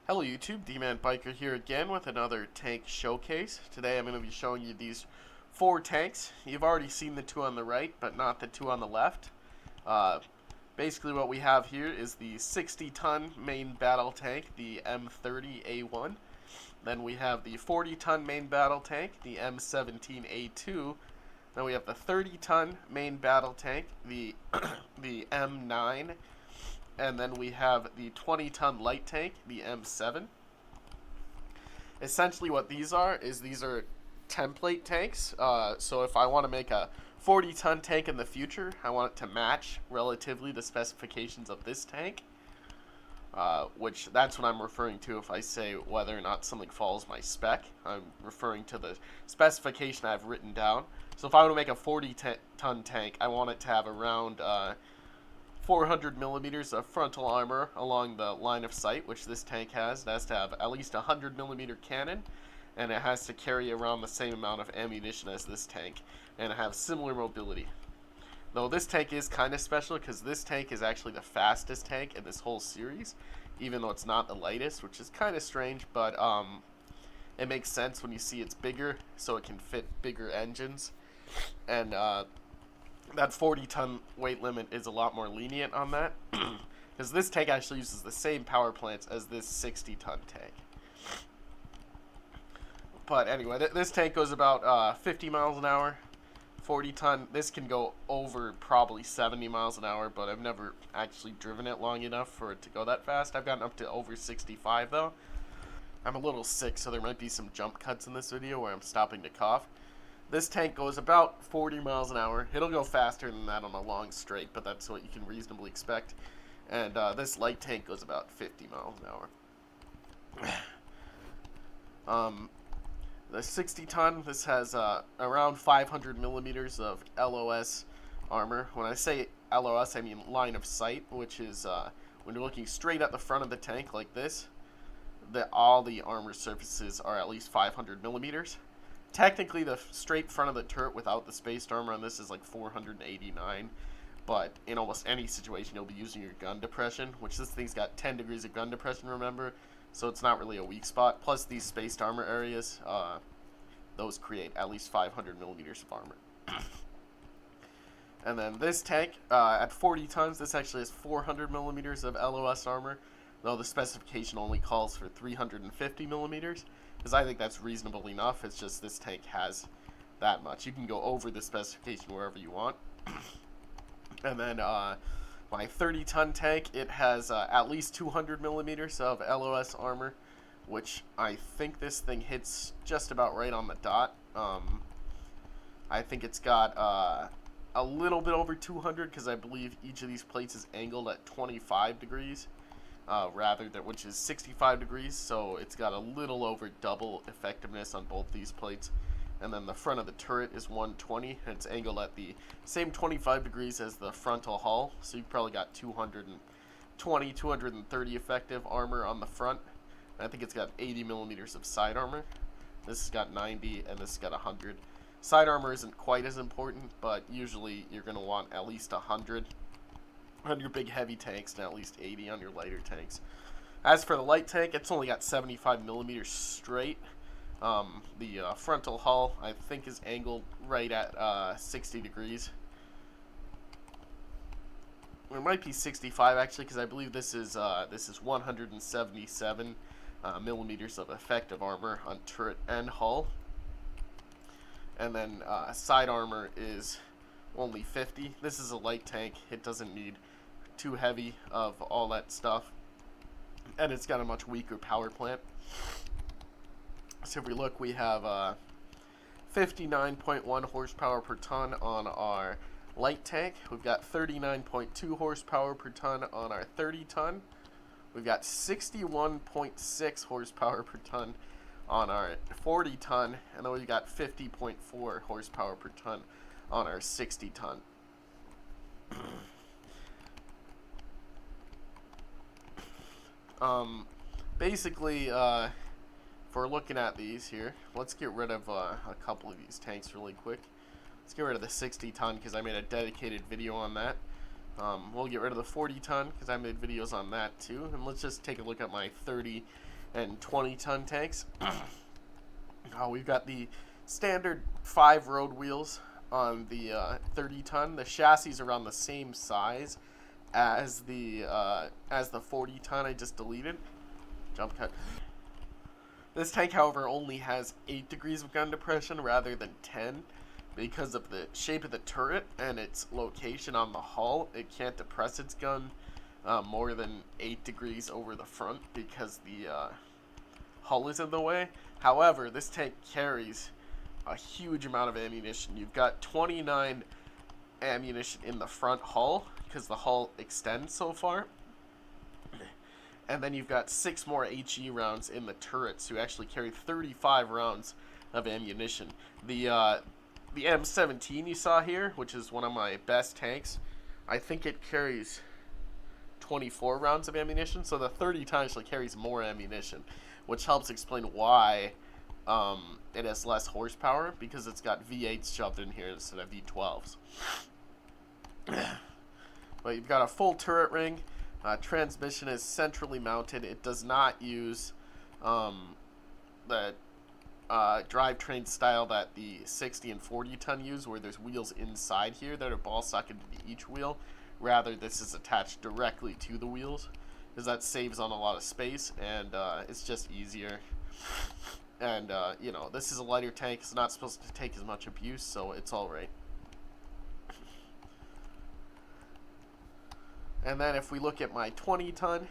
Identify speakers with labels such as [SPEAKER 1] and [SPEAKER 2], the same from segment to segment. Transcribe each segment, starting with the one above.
[SPEAKER 1] Hello YouTube, D-Man Biker here again with another tank showcase. Today I'm going to be showing you these 4 tanks. You've already seen the 2 on the right, but not the 2 on the left. Basically what we have here is the 60-ton main battle tank, the M30A1. Then we have the 40-ton main battle tank, the M17A2. Then we have the 30-ton main battle tank, the M9. And then we have the 20-ton light tank, the M7. Essentially what these are template tanks. So if I want to make a 40-ton tank in the future, I want it to match relatively the specifications of this tank. Which that's what I'm referring to if I say whether or not something follows my spec. I'm referring to the specification I've written down. So if I want to make a 40-ton tank, I want it to have around 400 millimeters of frontal armor along the line of sight, which this tank has. It has to have at least a 100 millimeter cannon, and it has to carry around the same amount of ammunition as this tank, and it has similar mobility. Though this tank is kind of special because this tank is actually the fastest tank in this whole series, even though it's not the lightest, which is kind of strange, but it makes sense when you see it's bigger, so it can fit bigger engines, and that 40-ton weight limit is a lot more lenient on that, because this tank actually uses the same power plants as this 60-ton tank. But anyway, this tank goes about 50 miles an hour. 40-ton, this can go over probably 70 miles an hour, but I've never actually driven it long enough for it to go that fast. I've gotten up to over 65 though. I'm a little sick, so there might be some jump cuts in this video where I'm stopping to cough. This tank goes about 40 miles an hour. It'll go faster than that on a long straight, but that's what you can reasonably expect. And this light tank goes about 50 miles an hour. The 60-ton, this has around 500 millimeters of LOS armor. When I say LOS, I mean line of sight, which is when you're looking straight at the front of the tank like this, all the armor surfaces are at least 500 millimeters. Technically, the straight front of the turret without the spaced armor on this is like 489, but in almost any situation, you'll be using your gun depression, which this thing's got 10 degrees of gun depression, remember, so it's not really a weak spot. Plus, these spaced armor areas, those create at least 500 millimeters of armor. And then this tank, at 40 tons, this actually has 400 millimeters of LOS armor, though the specification only calls for 350 millimeters. Because I think that's reasonable enough. It's just this tank has that much. You can go over the specification wherever you want. And then my 30-ton tank, it has at least 200 millimeters of LOS armor, which I think this thing hits just about right on the dot. I think it's got a little bit over 200 because I believe each of these plates is angled at 25 degrees. Which is 65 degrees, so it's got a little over double effectiveness on both these plates. And then the front of the turret is 120, and it's angled at the same 25 degrees as the frontal hull, so you've probably got 220, 230 effective armor on the front. And I think it's got 80 millimeters of side armor. This has got 90, and this has got 100. Side armor isn't quite as important, but usually you're going to want at least 100 on your big heavy tanks and at least 80 on your lighter tanks. As for the light tank, it's only got 75 millimeters straight. The frontal hull, I think, is angled right at 60 degrees. It might be 65 actually, because I believe this is 177 millimeters of effective armor on turret and hull. And then side armor is only 50. This is a light tank. It doesn't need too heavy of all that stuff, and it's got a much weaker power plant. So if we look, we have 59.1 horsepower per ton on our light tank. We've got 39.2 horsepower per ton on our 30-ton. We've got 61.6 horsepower per ton on our 40-ton, and then we've got 50.4 horsepower per ton on our 60-ton. Basically, if we're looking at these here, let's get rid of a couple of these tanks really quick. Let's get rid of the 60-ton because I made a dedicated video on that. We'll get rid of the 40-ton because I made videos on that too. And let's just take a look at my 30 and 20-ton tanks. We've got the standard 5 road wheels on the 30-ton. The chassis is around the same size as the 40-ton I just deleted. Jump cut. This tank, however, only has 8 degrees of gun depression rather than 10 because of the shape of the turret and its location on the hull. It can't depress its gun more than 8 degrees over the front because the hull is in the way. However, this tank carries a huge amount of ammunition. You've got 29 ammunition in the front hull because the hull extends so far. And then you've got 6 more HE rounds in the turret, so you actually carry 35 rounds of ammunition. The M17 you saw here, which is one of my best tanks, I think it carries 24 rounds of ammunition, so the 30-ton actually carries more ammunition, which helps explain why it has less horsepower, because it's got V8s shoved in here instead of V12s. But you've got a full turret ring. Transmission is centrally mounted. It does not use the drivetrain style that the 60 and 40-ton use, where there's wheels inside here that are ball socketed to each wheel. Rather, this is attached directly to the wheels, because that saves on a lot of space, and it's just easier. And, you know, this is a lighter tank. It's not supposed to take as much abuse, so it's alright. And then if we look at my 20-ton,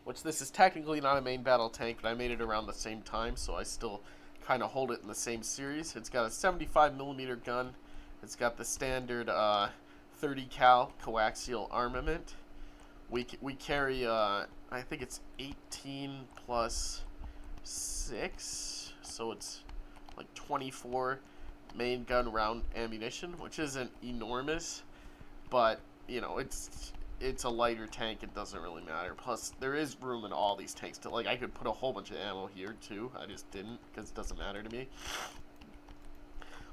[SPEAKER 1] which this is technically not a main battle tank, but I made it around the same time, so I still kind of hold it in the same series. It's got a 75mm gun. It's got the standard 30 cal coaxial armament. We carry, I think it's 18 plus 6, so it's like 24 main gun round ammunition, which isn't enormous, but, you know, it's a lighter tank. It doesn't really matter. Plus, there is room in all these tanks to, like, I could put a whole bunch of ammo here too. I just didn't because it doesn't matter to me.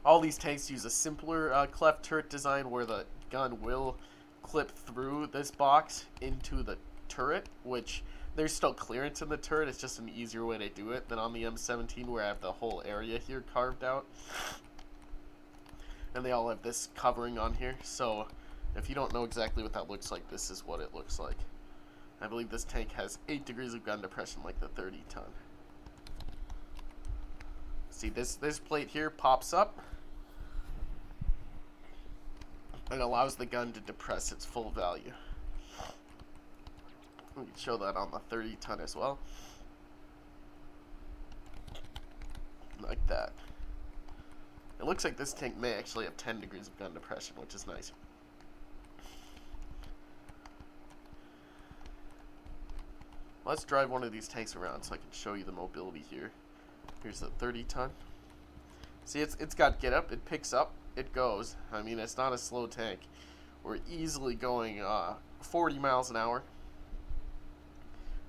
[SPEAKER 1] All these tanks use a simpler cleft turret design where the gun will clip through this box into the turret, which there's still clearance in the turret. It's just an easier way to do it than on the M17 where I have the whole area here carved out. And they all have this covering on here, so if you don't know exactly what that looks like, this is what it looks like. I believe this tank has 8 degrees of gun depression like the 30-ton. See, this plate here pops up and allows the gun to depress its full value. We can show that on the 30-ton as well. Like that. It looks like this tank may actually have 10 degrees of gun depression, which is nice. Let's drive one of these tanks around so I can show you the mobility here. Here's the 30-ton. See, it's got get up, it picks up, it goes. I mean, it's not a slow tank. We're easily going 40 miles an hour.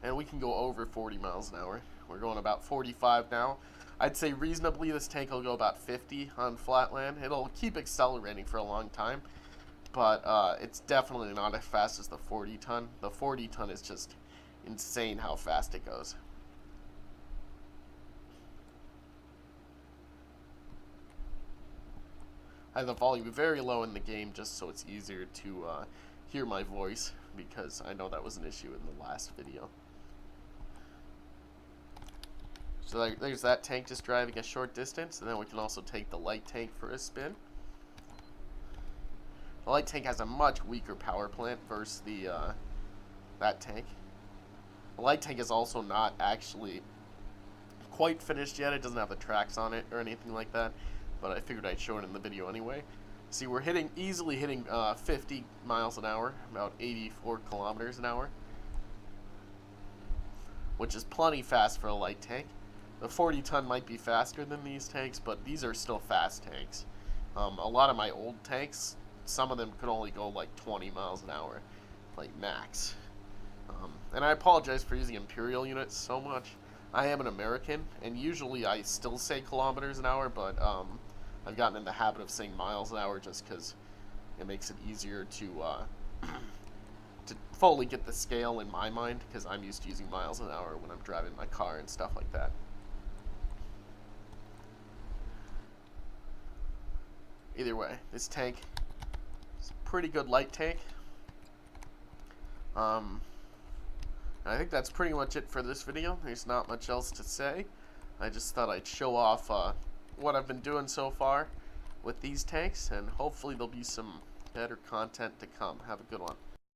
[SPEAKER 1] And we can go over 40 miles an hour. We're going about 45 now. I'd say reasonably this tank will go about 50 on flat land. It'll keep accelerating for a long time, but it's definitely not as fast as the 40-ton. The 40-ton is just insane how fast it goes. I have the volume very low in the game just so it's easier to hear my voice, because I know that was an issue in the last video. So there's that tank just driving a short distance, and then we can also take the light tank for a spin. The light tank has a much weaker power plant versus the that tank. The light tank is also not actually quite finished yet. It doesn't have the tracks on it or anything like that, but I figured I'd show it in the video anyway. See, we're easily hitting 50 miles an hour, about 84 kilometers an hour, which is plenty fast for a light tank. The 40-ton might be faster than these tanks, but these are still fast tanks. A lot of my old tanks, some of them could only go like 20 miles an hour, like max. And I apologize for using imperial units so much. I am an American, and usually I still say kilometers an hour, but I've gotten in the habit of saying miles an hour just because it makes it easier to fully get the scale in my mind because I'm used to using miles an hour when I'm driving my car and stuff like that. Either way, this tank is a pretty good light tank. I think that's pretty much it for this video. There's not much else to say. I just thought I'd show off what I've been doing so far with these tanks, and hopefully there'll be some better content to come. Have a good one.